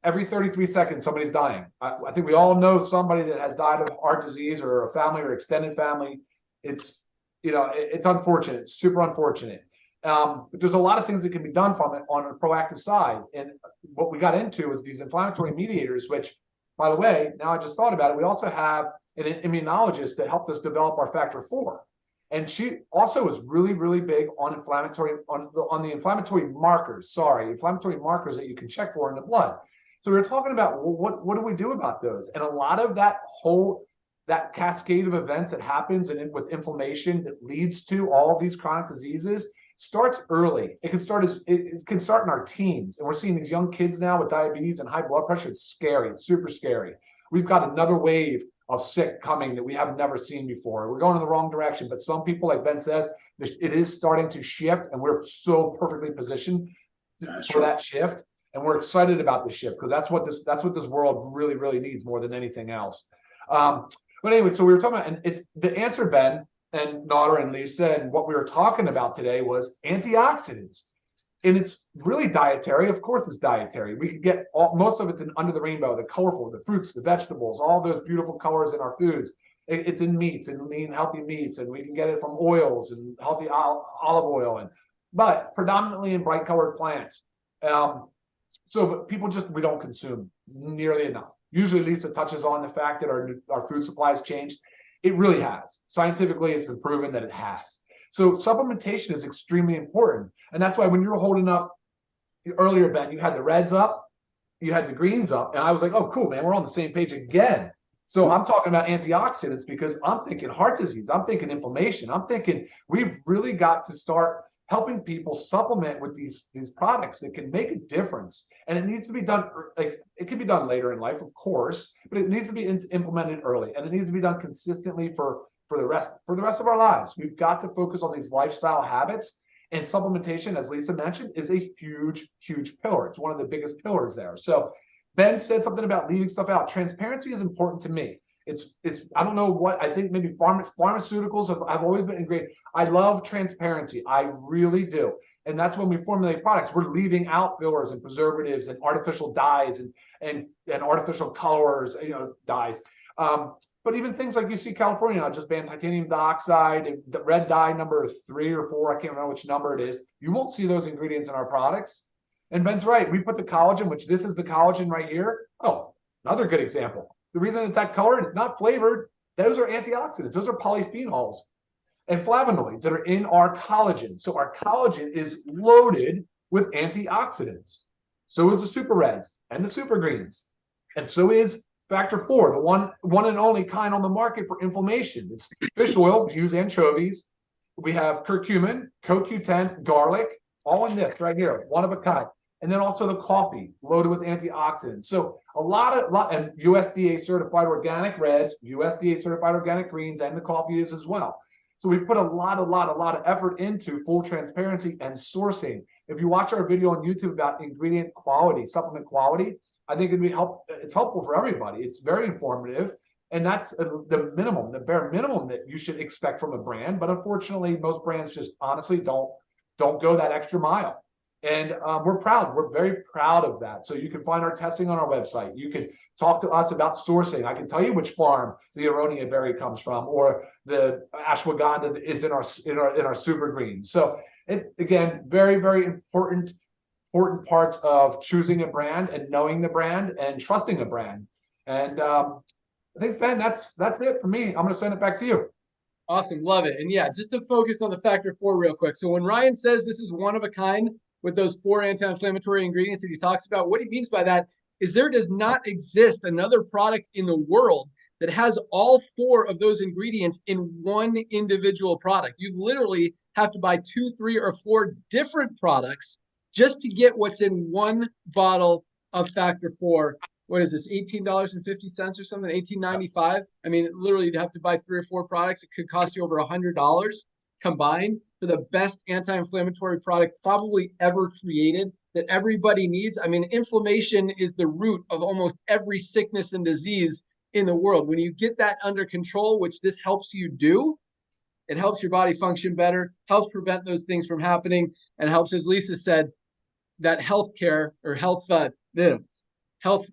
Every 33 seconds, somebody's dying. I think we all know somebody that has died of heart disease, or a family or extended family. It's unfortunate. It's super unfortunate. But there's a lot of things that can be done from it on a proactive side. And what we got into is these inflammatory mediators, which, by the way, now I just thought about it, we also have an immunologist that helped us develop our factor 4. And she also was really, really big on the inflammatory markers. Inflammatory markers that you can check for in the blood. So we were talking about, well, what do we do about those? And a lot of that cascade of events that happens with inflammation that leads to all of these chronic diseases starts early. It can start in our teens. And we're seeing these young kids now with diabetes and high blood pressure. It's scary. It's super scary. We've got another wave of sick coming that we have never seen before. We're going in the wrong direction, but some people, like Ben says, it is starting to shift, and we're so perfectly positioned for that shift. And we're excited about the shift because that's what this world really, really needs more than anything else. But anyway, so we were talking about, and it's the answer, Ben and Nora and Lisa, and what we were talking about today was antioxidants. And it's really dietary. Of course, it's dietary. We can get most of it's under the rainbow, the colorful, the fruits, the vegetables, all those beautiful colors in our foods. It's in meats and lean, healthy meats, and we can get it from oils and healthy olive oil, but predominantly in bright colored plants. But people we don't consume nearly enough. Usually, Lisa touches on the fact that our food supply has changed. It really has. Scientifically, it's been proven that it has. So supplementation is extremely important. And that's why when you were holding up earlier, Ben, you had the reds up, you had the greens up, and I was like, oh, cool, man, we're on the same page again. So I'm talking about antioxidants because I'm thinking heart disease, I'm thinking inflammation, I'm thinking we've really got to start helping people supplement with these products that can make a difference. And it needs to be done, like it can be done later in life, of course, but it needs to be implemented early, and it needs to be done consistently for the rest of our lives. We've got to focus on these lifestyle habits, and supplementation, as Lisa mentioned, is a huge, huge pillar. It's one of the biggest pillars there. So Ben said something about leaving stuff out. Transparency is important to me. It's I don't know what, I think maybe pharmaceuticals have always been ingrained. I love transparency. I really do. And that's when we formulate products. We're leaving out fillers and preservatives and artificial dyes and artificial colors, dyes. But even things like you see California now just banned titanium dioxide, and the red dye number 3 or 4, I can't remember which number it is. You won't see those ingredients in our products. And Ben's right. We put the collagen, which this is the collagen right here. Oh, another good example. The reason it's that colored, it's not flavored. Those are antioxidants. Those are polyphenols and flavonoids that are in our collagen. So our collagen is loaded with antioxidants. So is the super reds and the super greens. And so is factor 4, the one and only kind on the market for inflammation. It's fish oil, we use anchovies. We have curcumin, CoQ10, garlic, all in this right here, one of a kind. And then also the coffee, loaded with antioxidants. So a lot, and USDA certified organic reds, USDA certified organic greens, and the coffee is as well. So we put a lot of effort into full transparency and sourcing If you watch our video on YouTube about ingredient quality, supplement quality, I think it's helpful for everybody. It's very informative. And that's the minimum, the bare minimum that you should expect from a brand. But unfortunately, most brands just honestly don't go that extra mile. And we're proud. We're very proud of that. So you can find our testing on our website. You can talk to us about sourcing. I can tell you which farm the aronia berry comes from, or the ashwagandha that is in our super greens. So again, very, very important parts of choosing a brand and knowing the brand and trusting a brand. And I think, Ben, that's it for me. I'm going to send it back to you. Awesome. Love it. And yeah, just to focus on the factor 4 real quick. So when Ryan says this is one of a kind with those 4 anti-inflammatory ingredients that he talks about, what he means by that is there does not exist another product in the world that has all 4 of those ingredients in one individual product. You literally have to buy 2, 3, or 4 different products just to get what's in one bottle of factor 4. What is this, $18.50 or something, $18.95? I mean, literally you'd have to buy 3 or 4 products. It could cost you over $100 combined for the best anti-inflammatory product probably ever created that everybody needs. I mean, inflammation is the root of almost every sickness and disease in the world. When you get that under control, which this helps you do, it helps your body function better, helps prevent those things from happening, and helps, as Lisa said, that healthcare or health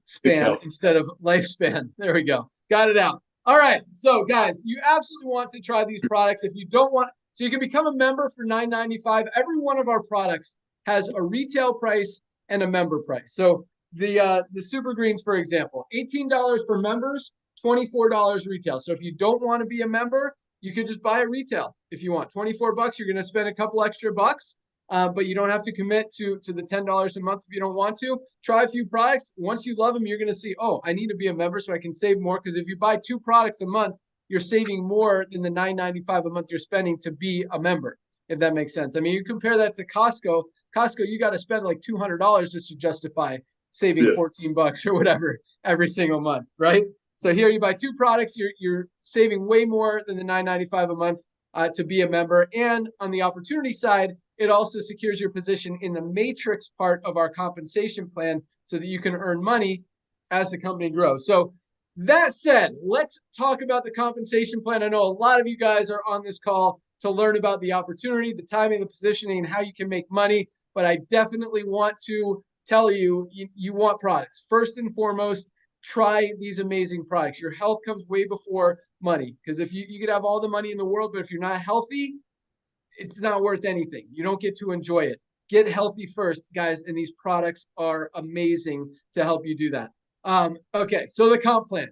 span instead of lifespan. There we go. Got it out. All right. So guys, you absolutely want to try these products. If you don't want, so you can become a member for $9.95. Every one of our products has a retail price and a member price. So the Super Greens, for example, $18 for members, $24 retail. So if you don't want to be a member, you could just buy a retail if you want. $24, you're going to spend a couple extra bucks. But you don't have to commit to the $10 a month if you don't want to. Try a few products. Once you love them, you're going to see, oh, I need to be a member so I can save more. Because if you buy 2 products a month, you're saving more than the $9.95 a month you're spending to be a member, if that makes sense. I mean, you compare that to Costco. Costco, you got to spend like $200 just to justify saving 14 bucks or whatever every single month, right? So here you buy 2 products, you're saving way more than the $9.95 a month to be a member. And on the opportunity side, it also secures your position in the matrix part of our compensation plan so that you can earn money as the company grows. So that said, let's talk about the compensation plan. I know a lot of you guys are on this call to learn about the opportunity, the timing, the positioning, and how you can make money. But I definitely want to tell you, you want products. First and foremost, try these amazing products. Your health comes way before money, because if you could have all the money in the world, but if you're not healthy, it's not worth anything. You don't get to enjoy it. Get healthy first, guys, and these products are amazing to help you do that. Okay, so the comp plan.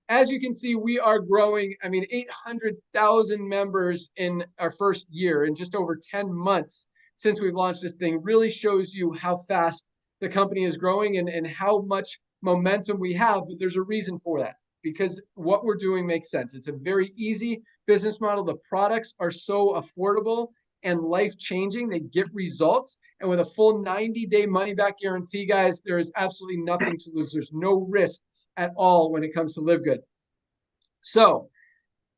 As you can see, we are growing. I mean, 800,000 members in our first year, in just over 10 months since we've launched this thing, really shows you how fast the company is growing and how much momentum we have. But there's a reason for that, because what we're doing makes sense. It's a very easy business model. The products are so affordable and life-changing. They get results. And with a full 90-day money-back guarantee, guys, there is absolutely nothing to lose. There's no risk at all when it comes to LiveGood. So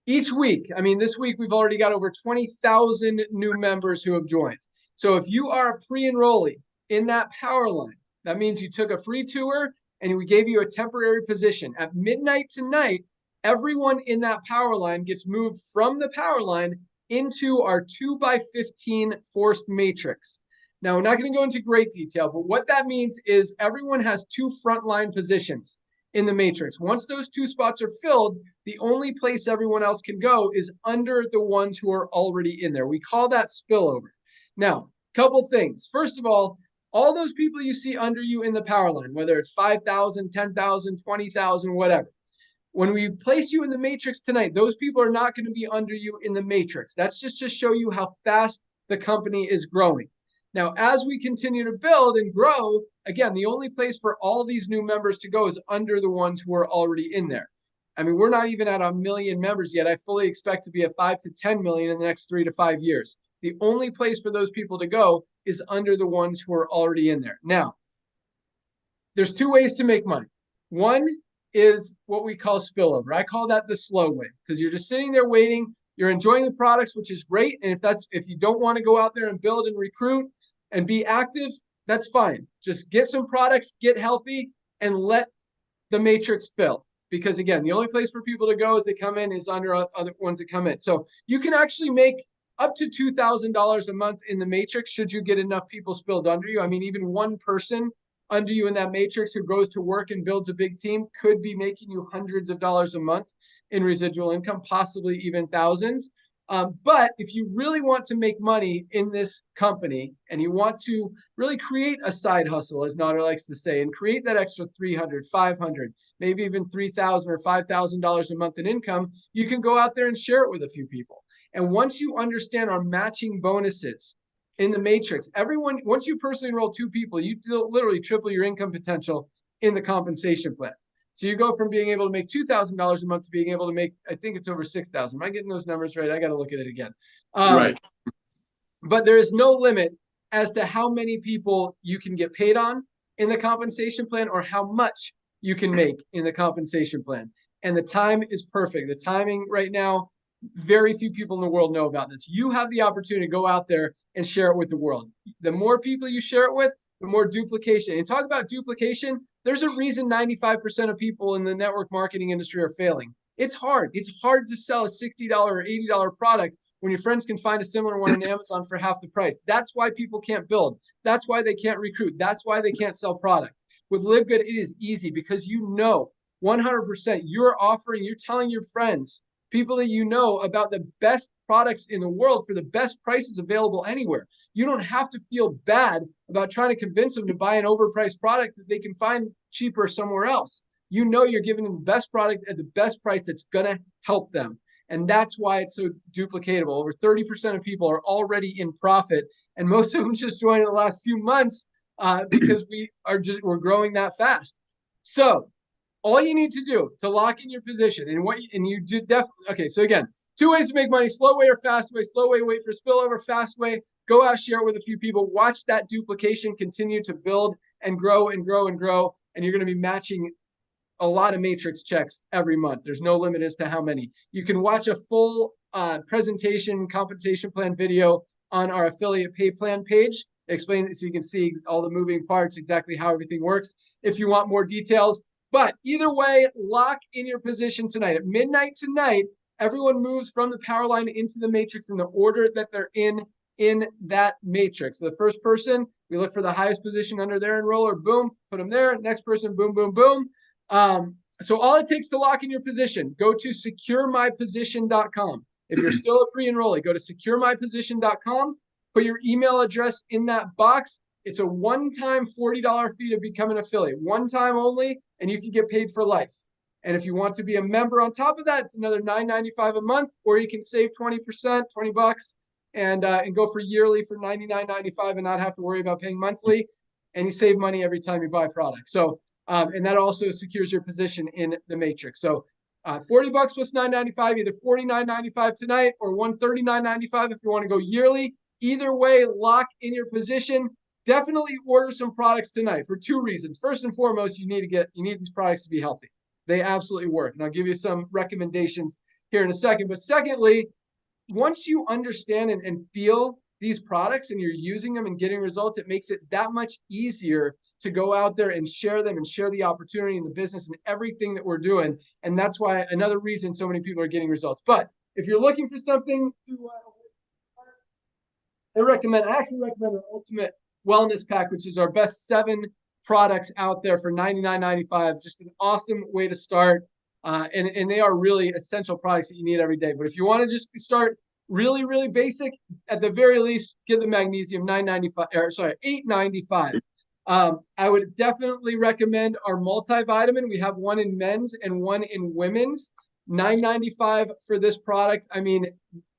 each week, I mean, this week we've already got over 20,000 new members who have joined. So if you are a pre-enrollee in that power line, that means you took a free tour and we gave you a temporary position. At midnight tonight, everyone in that power line gets moved from the power line into our 2x15 forced matrix. Now, we're not going to go into great detail, but what that means is everyone has 2 frontline positions in the matrix. Once those 2 spots are filled, the only place everyone else can go is under the ones who are already in there. We call that spillover. Now, couple things. First of all those people you see under you in the power line, whether it's 5,000, 10,000, 20,000, whatever, when we place you in the matrix tonight, those people are not going to be under you in the matrix. That's just to show you how fast the company is growing. Now, as we continue to build and grow, again, the only place for all these new members to go is under the ones who are already in there. I mean, we're not even at 1 million members yet. I fully expect to be at 5 to 10 million in the next 3 to 5 years. The only place for those people to go is under the ones who are already in there. Now, there's 2 ways to make money. One is what we call spillover. I call that the slow way, because you're just sitting there waiting. You're enjoying the products, which is great. And if you don't want to go out there and build and recruit and be active, that's fine. Just get some products, get healthy, and let the matrix fill. Because again, the only place for people to go as they come in is under other ones that come in. So you can actually make up to $2,000 a month in the matrix should you get enough people spilled under you. I mean, even one person under you in that matrix who goes to work and builds a big team could be making you hundreds of dollars a month in residual income, possibly even thousands. But if you really want to make money in this company and you want to really create a side hustle, as Nader likes to say, and create that extra 300, 500, maybe even 3,000 or $5,000 a month in income, you can go out there and share it with a few people. And once you understand our matching bonuses in the matrix, everyone, once you personally enroll 2 people, you literally triple your income potential in the compensation plan. So you go from being able to make $2,000 a month to being able to make, I think it's over 6,000. Am I getting those numbers right? I got to look at it again. Right. But there is no limit as to how many people you can get paid on in the compensation plan or how much you can make in the compensation plan. And the time is perfect. The timing right now, very few people in the world know about this. You have the opportunity to go out there and share it with the world. The more people you share it with, the more duplication. And talk about duplication, there's a reason 95% of people in the network marketing industry are failing. It's hard. It's hard to sell a $60 or $80 product when your friends can find a similar one on Amazon for half the price. That's why people can't build. That's why they can't recruit. That's why they can't sell product. With LiveGood, it is easy because you know 100% you're offering, you're telling your friends, people that you know, about the best products in the world for the best prices available anywhere. You don't have to feel bad about trying to convince them to buy an overpriced product that they can find cheaper somewhere else. You know you're giving them the best product at the best price that's going to help them. And that's why it's so duplicatable. Over 30% of people are already in profit, and most of them just joined in the last few months because we're growing that fast. So all you need to do to lock in your position and you do definitely, okay, so again, 2 ways to make money: slow way or fast way. Slow way, wait for spillover. Fast way, go out, share it with a few people, watch that duplication continue to build and grow and grow and grow, and you're going to be matching a lot of matrix checks every month. There's no limit as to how many. You can watch a full presentation compensation plan video on our affiliate pay plan page. Explain it so you can see all the moving parts, exactly how everything works if you want more details. But either way, lock in your position tonight. At midnight tonight, everyone moves from the power line into the matrix in the order that they're in that matrix. So the first person, we look for the highest position under their enroller, boom, put them there. Next person, boom, boom, boom. So all it takes to lock in your position, go to securemyposition.com. If you're still a pre-enrollee, go to securemyposition.com, put your email address in that box. It's a one-time $40 fee to become an affiliate, one time only, and you can get paid for life. And if you want to be a member on top of that, it's another $9.95 a month, or you can save 20%, 20 bucks, and go for yearly for $99.95 and not have to worry about paying monthly. And you save money every time you buy product. So, and that also secures your position in the matrix. So 40 bucks plus $9.95, either $49.95 tonight or $139.95 if you want to go yearly. Either way, lock in your position. Definitely order some products tonight for 2 reasons. First and foremost, you need these products to be healthy. They absolutely work. And I'll give you some recommendations here in a second. But secondly, once you understand and feel these products and you're using them and getting results, it makes it that much easier to go out there and share them and share the opportunity in the business and everything that we're doing. And that's why another reason so many people are getting results. But if you're looking for something to, I actually recommend our Ultimate Wellness Pack, which is our best 7 products out there for $99.95. Just an awesome way to start. And they are really essential products that you need every day. But if you want to just start really, really basic, at the very least, get the magnesium $8.95. I would definitely recommend our multivitamin. We have one in men's and one in women's. $9.95 for this product. I mean,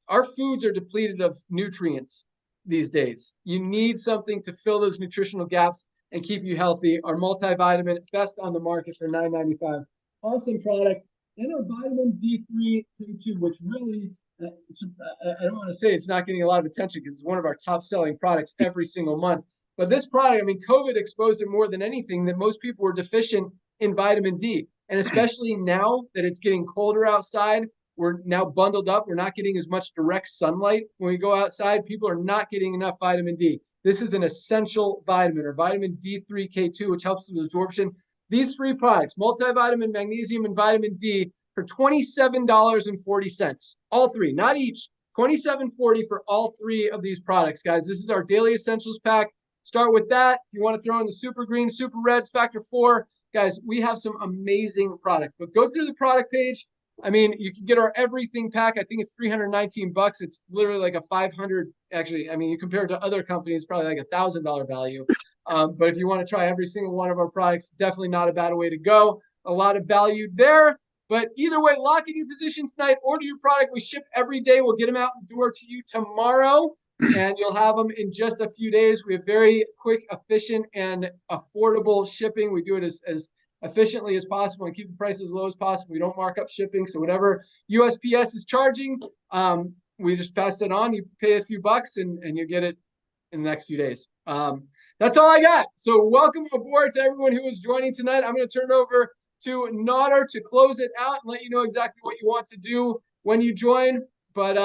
our foods are depleted of nutrients these days. You need something to fill those nutritional gaps and keep you healthy. Our multivitamin, best on the market for $9.95. Awesome product. And our vitamin D3 K2, which really, I don't want to say it's not getting a lot of attention because it's one of our top selling products every single month. But this product, I mean, COVID exposed it more than anything that most people were deficient in vitamin D. And especially now that it's getting colder outside, we're now bundled up. We're not getting as much direct sunlight when we go outside. People are not getting enough vitamin D. This is an essential vitamin, or vitamin D3K2, which helps with absorption. These 3 products, multivitamin, magnesium, and vitamin D, for $27.40. All 3, not each. $27.40 for all 3 of these products, guys. This is our daily essentials pack. Start with that. If you want to throw in the super green, super reds, factor 4, guys, we have some amazing product. But go through the product page. I mean, you can get our everything pack. I think it's $319. It's literally like a 500. Actually, I mean, you compare it to other companies, probably like $1,000 value. But if you want to try every single one of our products, definitely not a bad way to go. A lot of value there. But either way, lock in your position tonight. Order your product. We ship every day. We'll get them out the door to you tomorrow, and you'll have them in just a few days. We have very quick, efficient, and affordable shipping. We do it as efficiently as possible and keep the price as low as possible. We don't mark up shipping. So whatever USPS is charging, we just pass it on. You pay a few bucks and you get it in the next few days. That's all I got. So welcome aboard to everyone who is joining tonight. I'm going to turn it over to Nodder to close it out and let you know exactly what you want to do when you join. But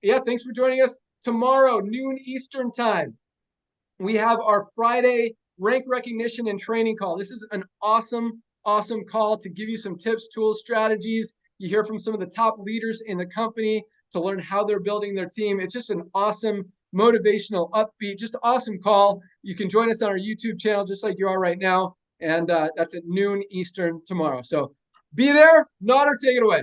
yeah, thanks for joining us. Tomorrow, noon Eastern time, we have our Friday rank recognition and training call. This is an awesome call to give you some tips, tools, strategies. You hear from some of the top leaders in the company to learn how they're building their team. It's just an awesome, motivational, upbeat, just awesome call. You can join us on our YouTube channel just like you are right now. And that's at noon Eastern tomorrow. So be there. Nodder, take it away.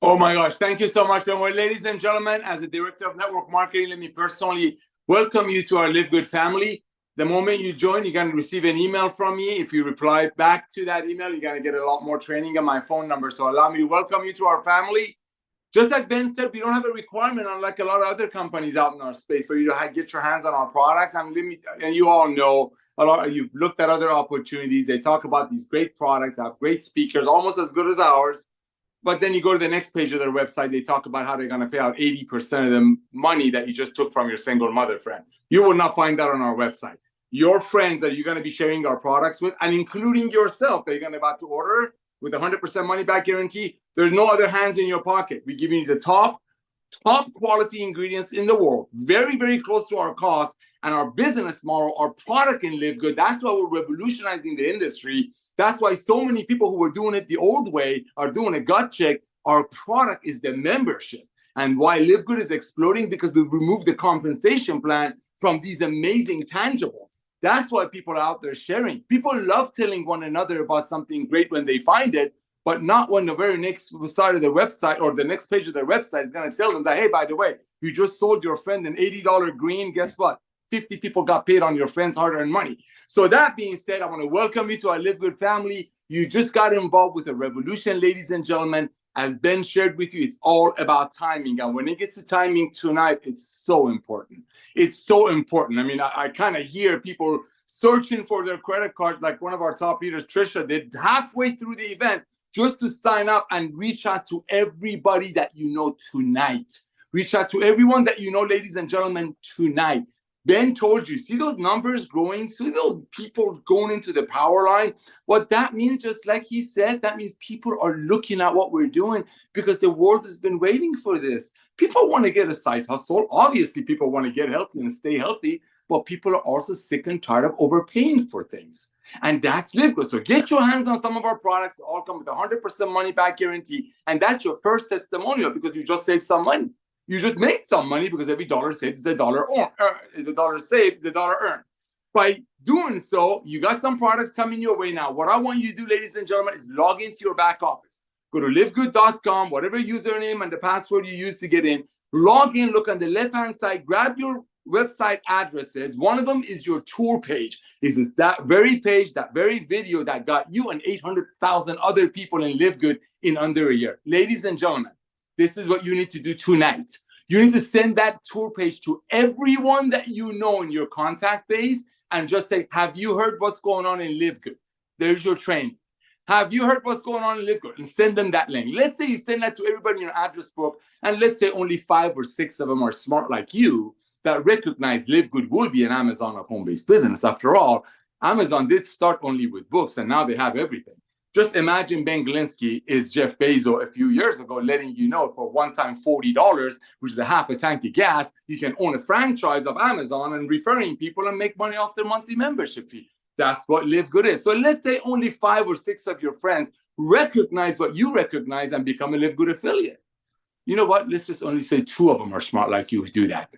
Oh my gosh, thank you so much. Well, ladies and gentlemen, as the Director of Network Marketing, let me personally welcome you to our LiveGood family. The moment you join, you're going to receive an email from me. If you reply back to that email, you're going to get a lot more training on my phone number. So allow me to welcome you to our family. Just like Ben said, we don't have a requirement, unlike a lot of other companies out in our space, for you to get your hands on our products. And you all know, you've looked at other opportunities. They talk about these great products, have great speakers, almost as good as ours. But then you go to the next page of their website, they talk about how they're going to pay out 80% of the money that you just took from your single mother friend. You will not find that on our website. Your friends that you're going to be sharing our products with, and including yourself that you're going to about to order with 100% money back guarantee, there's no other hands in your pocket. We give you the top quality ingredients in the world, very, very close to our cost, and our business model, our product in LiveGood. That's why we're revolutionizing the industry. That's why so many people who were doing it the old way are doing a gut check. Our product is the membership. And why LiveGood is exploding, because we've removed the compensation plan from these amazing tangibles. That's why people are out there sharing. People love telling one another about something great when they find it, but not when the very next side of the website or the next page of their website is going to tell them that, hey, by the way, you just sold your friend an $80 green. Guess what? 50 people got paid on your friend's hard-earned money. So that being said, I want to welcome you to our LiveGood family. You just got involved with a revolution, ladies and gentlemen. As Ben shared with you, it's all about timing. And when it gets to timing tonight, it's so important. It's so important. I mean, I kind of hear people searching for their credit card, like one of our top leaders, Trisha, did halfway through the event just to sign up and reach out to everybody that you know tonight. Reach out to everyone that you know, ladies and gentlemen, tonight. Ben told you, see those numbers growing, see those people going into the power line? What that means, just like he said, that means people are looking at what we're doing because the world has been waiting for this. People want to get a side hustle. Obviously, people want to get healthy and stay healthy, but people are also sick and tired of overpaying for things. And that's LiveGood. So get your hands on some of our products. They all come with 100% money back guarantee. And that's your first testimonial because you just saved some money. You just made some money because every dollar saved is a dollar earned. The dollar saved is a dollar earned. By doing so, you got some products coming your way now. What I want you to do, ladies and gentlemen, is log into your back office. Go to livegood.com, whatever username and the password you use to get in. Log in, look on the left-hand side, grab your website addresses. One of them is your tour page. This is that very page, that very video that got you and 800,000 other people in LiveGood in under a year. Ladies and gentlemen, this is what you need to do tonight. You need to send that tour page to everyone that you know in your contact base and just say, have you heard what's going on in LiveGood? There's your training. Have you heard what's going on in LiveGood? And send them that link. Let's say you send that to everybody in your address book, and let's say only 5 or 6 of them are smart like you that recognize LiveGood will be an Amazon of home-based business. After all, Amazon did start only with books, and now they have everything. Just imagine Ben Glinsky is Jeff Bezos a few years ago, letting you know for one time $40, which is a half a tank of gas, you can own a franchise of Amazon and referring people and make money off their monthly membership fee. That's what LiveGood is. So let's say only 5 or 6 of your friends recognize what you recognize and become a LiveGood affiliate. You know what? Let's just only say 2 of them are smart like you do that.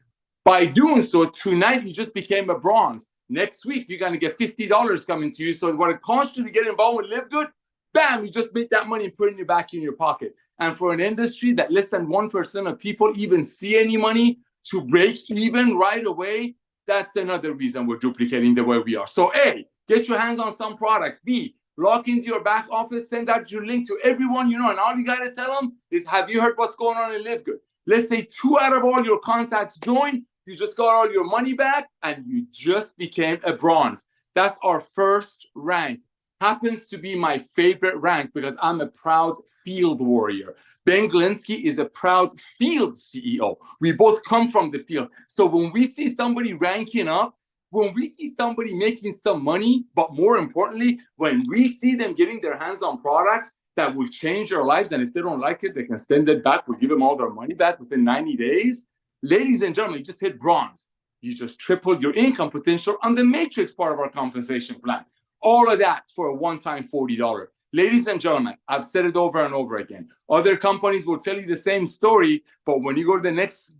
By doing so, tonight you just became a bronze. Next week, you're going to get $50 coming to you. So what it costs you to get involved with LiveGood, bam, you just make that money and put it back in your pocket. And for an industry that less than 1% of people even see any money to break even right away, that's another reason we're duplicating the way we are. So A, get your hands on some products. B, log into your back office, send out your link to everyone you know. And all you got to tell them is, have you heard what's going on in LiveGood? Let's say 2 out of all your contacts join. You just got all your money back and you just became a bronze. That's our first rank. Happens to be my favorite rank because I'm a proud field warrior. Ben Glinsky is a proud field CEO. We both come from the field. So when we see somebody ranking up, when we see somebody making some money, but more importantly, when we see them getting their hands on products that will change their lives, and if they don't like it, they can send it back. We'll give them all their money back within 90 days. Ladies and gentlemen, you just hit bronze. You just tripled your income potential on the matrix part of our compensation plan. All of that for a one-time $40. Ladies and gentlemen, I've said it over and over again. Other companies will tell you the same story, but when you go to the next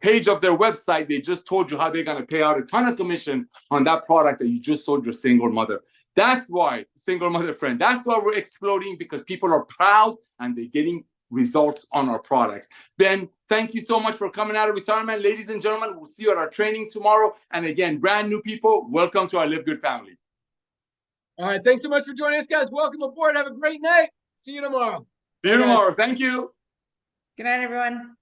page of their website, they just told you how they're going to pay out a ton of commissions on that product that you just sold your single mother. That's why, single mother friend, that's why we're exploding, because people are proud and they're getting results on our products. Ben, thank you so much for coming out of retirement. Ladies and gentlemen, we'll see you at our training tomorrow. And again, brand new people, welcome to our LiveGood family. All right. Thanks so much for joining us, guys. Welcome aboard. Have a great night. See you tomorrow. See you tomorrow. Thank you. Good night, everyone.